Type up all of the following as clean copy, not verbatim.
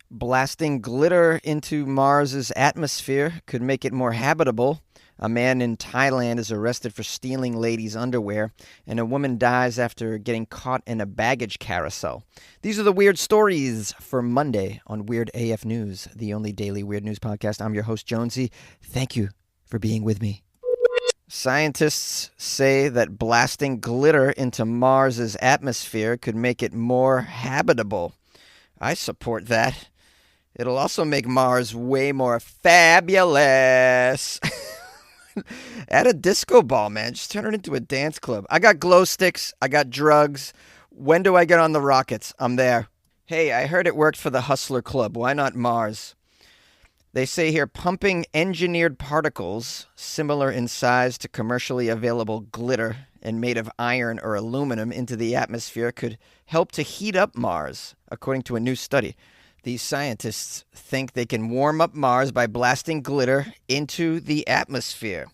Blasting glitter into Mars's atmosphere could make it more habitable. A man in Thailand is arrested for stealing ladies' underwear, and a woman dies after getting caught in a baggage carousel. These are the weird stories for Monday on Weird AF News, the only daily weird news podcast. I'm your host, Jonesy. Thank you for being with me. Scientists say that blasting glitter into Mars's atmosphere could make it more habitable. I support that. It'll also make Mars way more fabulous. Add a disco ball, man. Just turn it into a dance club. I got glow sticks. I got drugs. When do I get on the rockets? I'm there. Hey, I heard it worked for the Hustler Club. Why not Mars? They say here pumping engineered particles similar in size to commercially available glitter and made of iron or aluminum into the atmosphere could help to heat up Mars, according to a new study. These scientists think they can warm up Mars by blasting glitter into the atmosphere.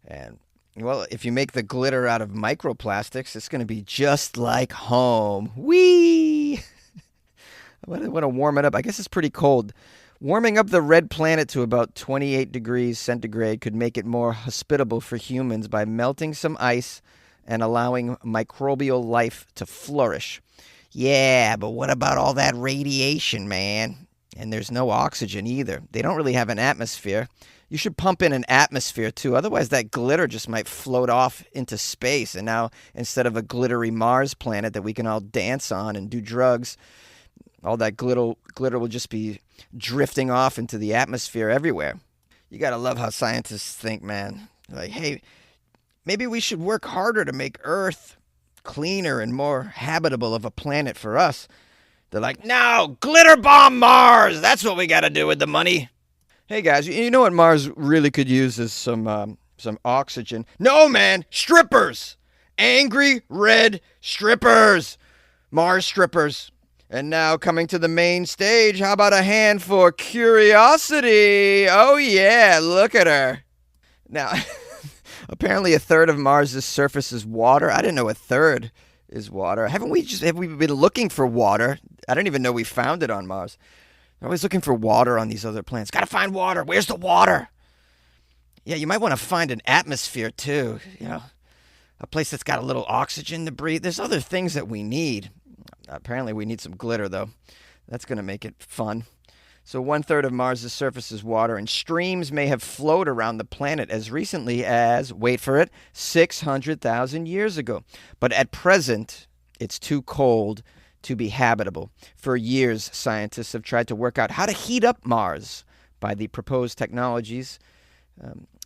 And, well, if you make the glitter out of microplastics, it's going to be just like home. Whee! I want to warm it up. I guess it's pretty cold. Warming up the red planet to about 28 degrees centigrade could make it more hospitable for humans by melting some ice and allowing microbial life to flourish. Yeah, but what about all that radiation, man? And there's no oxygen either. They don't really have an atmosphere. You should pump in an atmosphere, too. Otherwise, that glitter just might float off into space. And now, instead of a glittery Mars planet that we can all dance on and do drugs, all that glitter will just be drifting off into the atmosphere everywhere. You got to love how scientists think, man. Like, hey, maybe we should work harder to make Earth cleaner and more habitable of a planet for us. They're like, no, Glitterbomb Mars. That's what we got to do with the money. Hey, guys, you know what Mars really could use is some oxygen. No, man, strippers. Angry red strippers. Mars strippers. And now coming to the main stage, how about a hand for Curiosity? Oh, yeah, look at her. Now, apparently a third of Mars' surface is water. I didn't know a third is water. Have we been looking for water? I didn't even know we found it on Mars. They're always looking for water on these other planets. Got to find water. Where's the water? Yeah, you might want to find an atmosphere, too. You know, a place that's got a little oxygen to breathe. There's other things that we need. Apparently we need some glitter, though. That's going to make it fun. So 1/3 of Mars' surface is water, and streams may have flowed around the planet as recently as, wait for it, 600,000 years ago. But at present, it's too cold to be habitable. For years, scientists have tried to work out how to heat up Mars by the proposed technologies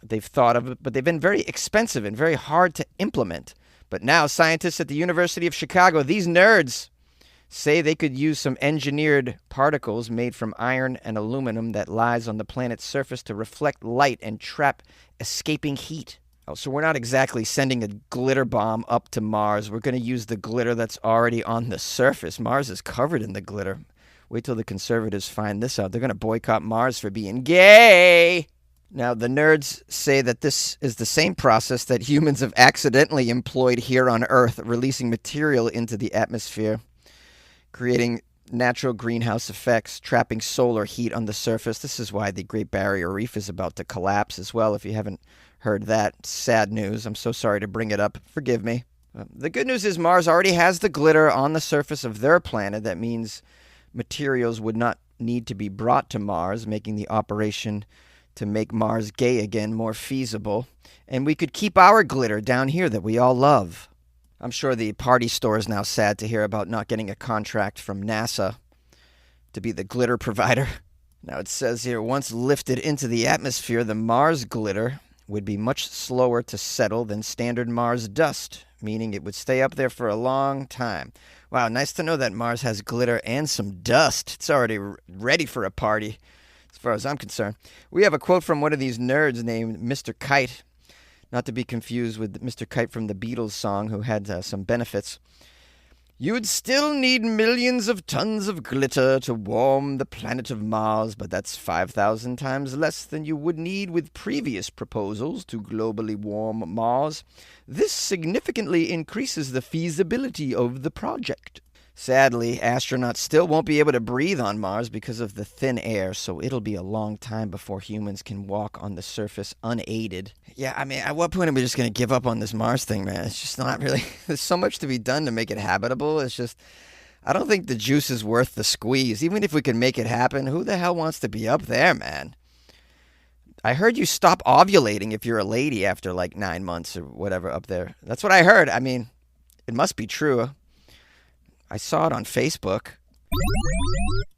they've thought of, but they've been very expensive and very hard to implement. But now scientists at the University of Chicago, these nerds, say they could use some engineered particles made from iron and aluminum that lies on the planet's surface to reflect light and trap escaping heat. Oh, so we're not exactly sending a glitter bomb up to Mars. We're going to use the glitter that's already on the surface. Mars is covered in the glitter. Wait till the conservatives find this out. They're going to boycott Mars for being gay. Now, the nerds say that this is the same process that humans have accidentally employed here on Earth, releasing material into the atmosphere, creating natural greenhouse effects, trapping solar heat on the surface. This is why the Great Barrier Reef is about to collapse as well, if you haven't heard that. Sad news. I'm so sorry to bring it up. Forgive me. The good news is Mars already has the glitter on the surface of their planet. That means materials would not need to be brought to Mars, making the operation to make Mars gay again more feasible. And we could keep our glitter down here that we all love. I'm sure the party store is now sad to hear about not getting a contract from NASA to be the glitter provider. Now it says here, once lifted into the atmosphere, the Mars glitter would be much slower to settle than standard Mars dust, meaning it would stay up there for a long time. Wow, nice to know that Mars has glitter and some dust. It's already ready for a party, as far as I'm concerned. We have a quote from one of these nerds named Mr. Kite. Not to be confused with Mr. Kite from the Beatles song, who had some benefits. You'd still need millions of tons of glitter to warm the planet of Mars, but that's 5,000 times less than you would need with previous proposals to globally warm Mars. This significantly increases the feasibility of the project. Sadly, astronauts still won't be able to breathe on Mars because of the thin air, so it'll be a long time before humans can walk on the surface unaided. Yeah, I mean, at what point are we just going to give up on this Mars thing, man? It's just not really. There's so much to be done to make it habitable. It's just, I don't think the juice is worth the squeeze. Even if we can make it happen, who the hell wants to be up there, man? I heard you stop ovulating if you're a lady after like 9 months or whatever up there. That's what I heard. I mean, it must be true. I saw it on Facebook.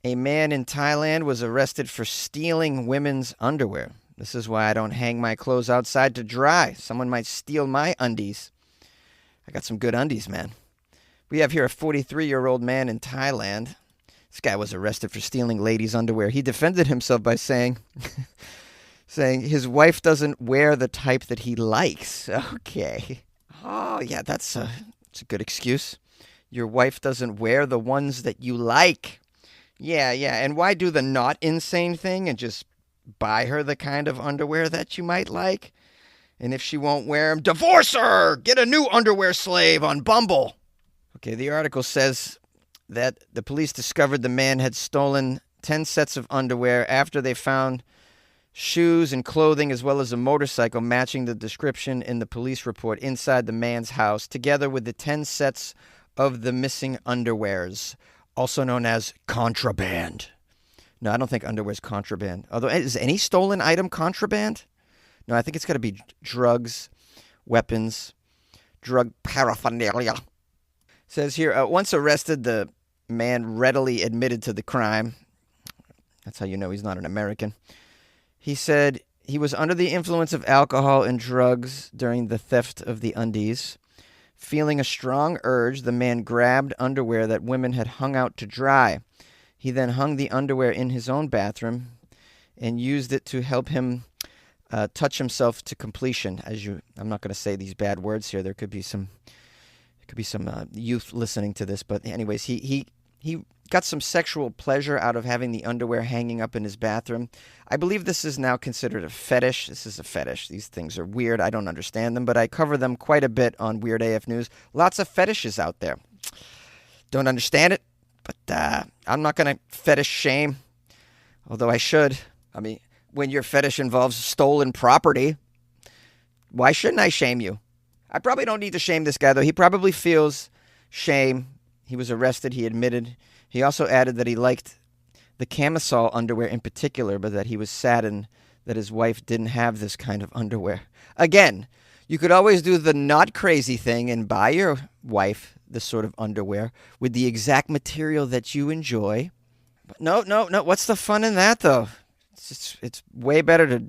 A man in Thailand was arrested for stealing women's underwear. This is why I don't hang my clothes outside to dry. Someone might steal my undies. I got some good undies, man. We have here a 43-year-old man in Thailand. This guy was arrested for stealing ladies' underwear. He defended himself by saying his wife doesn't wear the type that he likes. Okay. Oh, yeah, that's a good excuse. Your wife doesn't wear the ones that you like. Yeah. And why do the not insane thing and just buy her the kind of underwear that you might like? And if she won't wear them, divorce her! Get a new underwear slave on Bumble. Okay, the article says that the police discovered the man had stolen 10 sets of underwear after they found shoes and clothing as well as a motorcycle matching the description in the police report inside the man's house, together with the 10 sets of the missing underwears, also known as contraband. No, I don't think underwear is contraband. Although, is any stolen item contraband? No, I think it's got to be drugs, weapons, drug paraphernalia. It says here, once arrested, the man readily admitted to the crime. That's how you know he's not an American. He said he was under the influence of alcohol and drugs during the theft of the undies. Feeling a strong urge, the man grabbed underwear that women had hung out to dry. He then hung the underwear in his own bathroom and used it to help him touch himself to completion. I'm not going to say these bad words here. There could be some youth listening to this, but anyways, he got some sexual pleasure out of having the underwear hanging up in his bathroom. I believe this is now considered a fetish. This is a fetish. These things are weird. I don't understand them, but I cover them quite a bit on Weird AF News. Lots of fetishes out there. Don't understand it, but I'm not going to fetish shame, although I should. I mean, when your fetish involves stolen property, why shouldn't I shame you? I probably don't need to shame this guy, though. He probably feels shame. He was arrested. He admitted. He also added that he liked the camisole underwear in particular, but that he was saddened that his wife didn't have this kind of underwear. Again, you could always do the not crazy thing and buy your wife this sort of underwear with the exact material that you enjoy. But no. What's the fun in that, though? It's way better to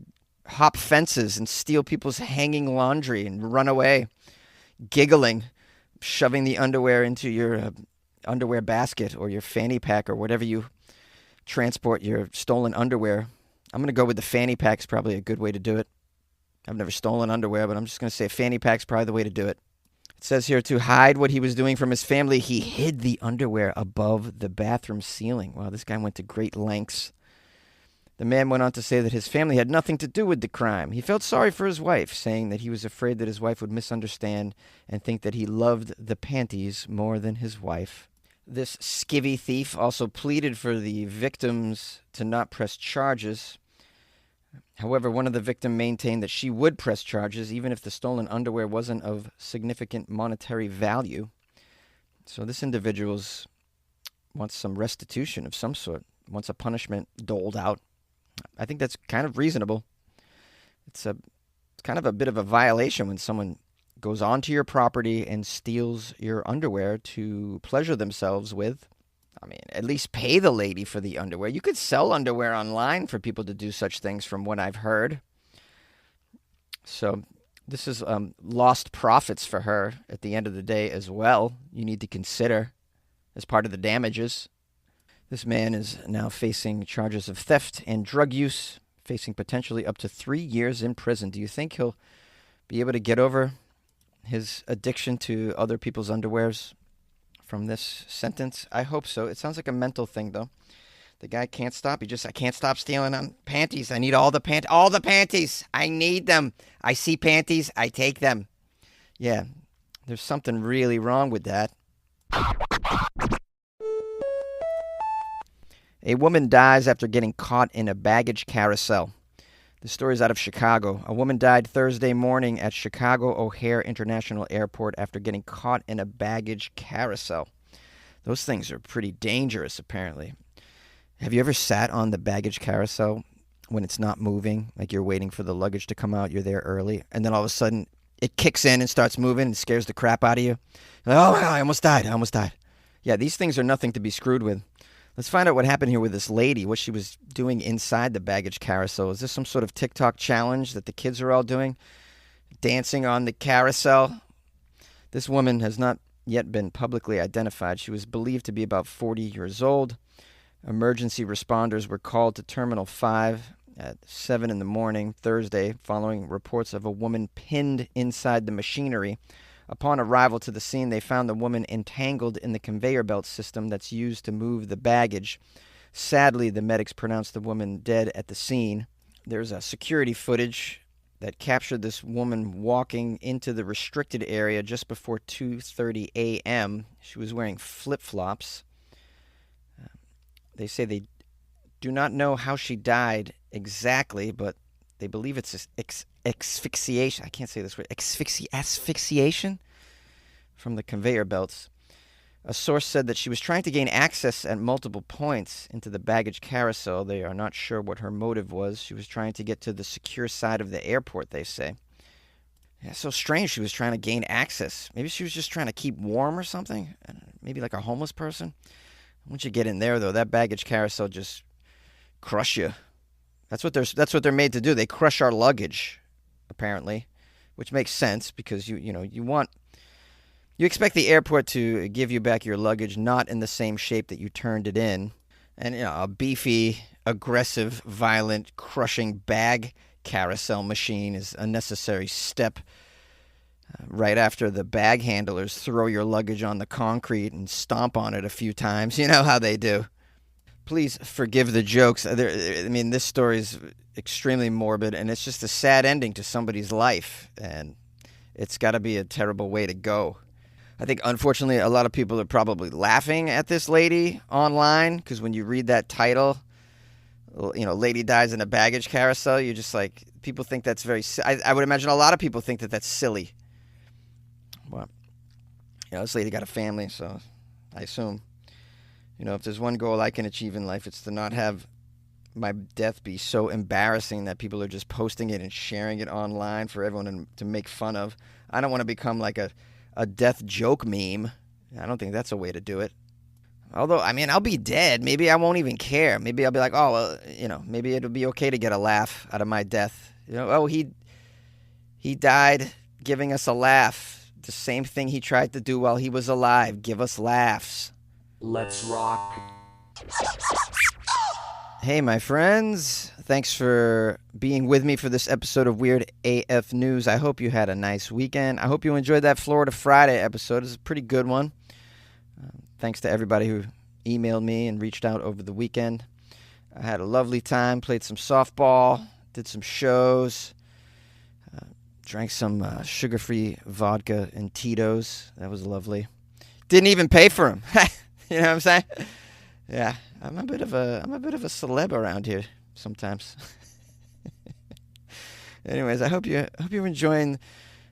hop fences and steal people's hanging laundry and run away, giggling, shoving the underwear into your underwear basket or your fanny pack or whatever you transport your stolen underwear. I'm going to go with the fanny pack's probably a good way to do it. I've never stolen underwear, but I'm just going to say fanny pack's probably the way to do it. It says here to hide what he was doing from his family, he hid the underwear above the bathroom ceiling. Wow, this guy went to great lengths. The man went on to say that his family had nothing to do with the crime. He felt sorry for his wife, saying that he was afraid that his wife would misunderstand and think that he loved the panties more than his wife. This skivvy thief also pleaded for the victims to not press charges. However, one of the victims maintained that she would press charges even if the stolen underwear wasn't of significant monetary value. So this individual wants some restitution of some sort, wants a punishment doled out. I think that's kind of reasonable. It's kind of a bit of a violation when someone goes onto your property and steals your underwear to pleasure themselves with. I mean, at least pay the lady for the underwear. You could sell underwear online for people to do such things, from what I've heard. So this is lost profits for her at the end of the day as well. You need to consider as part of the damages. This man is now facing charges of theft and drug use, facing potentially up to 3 years in prison. Do you think he'll be able to get over his addiction to other people's underwears from this sentence? I hope so. It sounds like a mental thing, though. The guy can't stop. I can't stop stealing on panties. I need all the panties. I need them. I see panties. I take them. Yeah, there's something really wrong with that. A woman dies after getting caught in a baggage carousel. The story is out of Chicago. A woman died Thursday morning at Chicago O'Hare International Airport after getting caught in a baggage carousel. Those things are pretty dangerous, apparently. Have you ever sat on the baggage carousel when it's not moving? Like you're waiting for the luggage to come out, you're there early, and then all of a sudden it kicks in and starts moving and scares the crap out of you. You're like, oh my God, I almost died. Yeah, these things are nothing to be screwed with. Let's find out what happened here with this lady, what she was doing inside the baggage carousel. Is this some sort of TikTok challenge that the kids are all doing? Dancing on the carousel? This woman has not yet been publicly identified. She was believed to be about 40 years old. Emergency responders were called to Terminal 5 at 7 in the morning Thursday following reports of a woman pinned inside the machinery. Upon arrival to the scene, they found the woman entangled in the conveyor belt system that's used to move the baggage. Sadly, the medics pronounced the woman dead at the scene. There's a security footage that captured this woman walking into the restricted area just before 2:30 a.m. She was wearing flip-flops. They say they do not know how she died exactly, but they believe it's asphyxiation. I can't say this word. Asphyxiation from the conveyor belts. A source said that she was trying to gain access at multiple points into the baggage carousel. They are not sure what her motive was. She was trying to get to the secure side of the airport, they say. Yeah, so strange she was trying to gain access. Maybe she was just trying to keep warm or something. Maybe like a homeless person. Once you get in there, though, that baggage carousel just crush you. That's what they're made to do. They crush our luggage, apparently, which makes sense because you expect the airport to give you back your luggage not in the same shape that you turned it in. And a beefy, aggressive, violent, crushing bag carousel machine is a necessary step. Right after the bag handlers throw your luggage on the concrete and stomp on it a few times. You know how they do. Please forgive the jokes. This story is extremely morbid, and it's just a sad ending to somebody's life. And it's got to be a terrible way to go. I think, unfortunately, a lot of people are probably laughing at this lady online, because when you read that title, lady dies in a baggage carousel, you're just like, people think that's very, I would imagine a lot of people think that that's silly. Well, this lady got a family, so I assume, if there's one goal I can achieve in life, it's to not have my death be so embarrassing that people are just posting it and sharing it online for everyone to make fun of. I don't want to become like a death joke meme. I don't think that's a way to do it. Although, I'll be dead. Maybe I won't even care. Maybe I'll be like, maybe it'll be okay to get a laugh out of my death. He died giving us a laugh. The same thing he tried to do while he was alive. Give us laughs. Let's rock. Hey, my friends. Thanks for being with me for this episode of Weird AF News. I hope you had a nice weekend. I hope you enjoyed that Florida Friday episode. It's a pretty good one. Thanks to everybody who emailed me and reached out over the weekend. I had a lovely time, played some softball, did some shows, drank some sugar-free vodka and Tito's. That was lovely. Didn't even pay for them. You know what I'm saying? Yeah, I'm a bit of a celeb around here sometimes. Anyways, I hope you're enjoying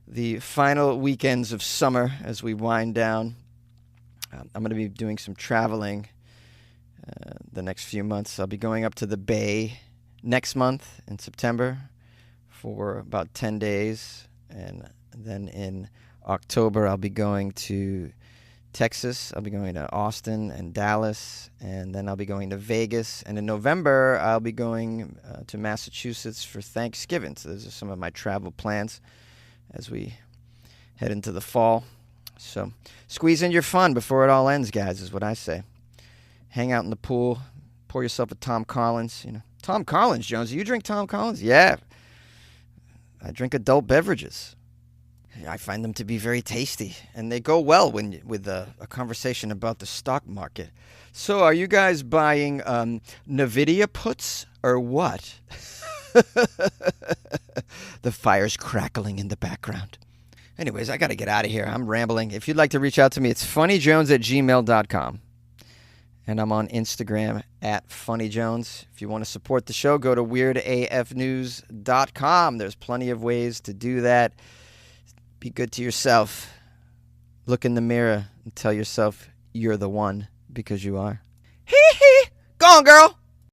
the final weekends of summer as we wind down. I'm going to be doing some traveling the next few months. I'll be going up to the Bay next month in September for about 10 days. And then in October, I'll be going to Texas. I'll be going to Austin and Dallas. And then I'll be going to Vegas. And in November, I'll be going to Massachusetts for Thanksgiving. So those are some of my travel plans as we head into the fall. So squeeze in your fun before it all ends, guys, is what I say. Hang out in the pool. Pour yourself a Tom Collins. Tom Collins, Jonesy. You drink Tom Collins? Yeah. I drink adult beverages. I find them to be very tasty, and they go well with a conversation about the stock market. So are you guys buying NVIDIA puts or what? The fire's crackling in the background. Anyways, I got to get out of here. I'm rambling. If you'd like to reach out to me, it's funnyjones@gmail.com. And I'm on Instagram at funnyjones. If you want to support the show, go to weirdafnews.com. There's plenty of ways to do that. Be good to yourself. Look in the mirror and tell yourself you're the one, because you are. Hee hee! Go on, girl!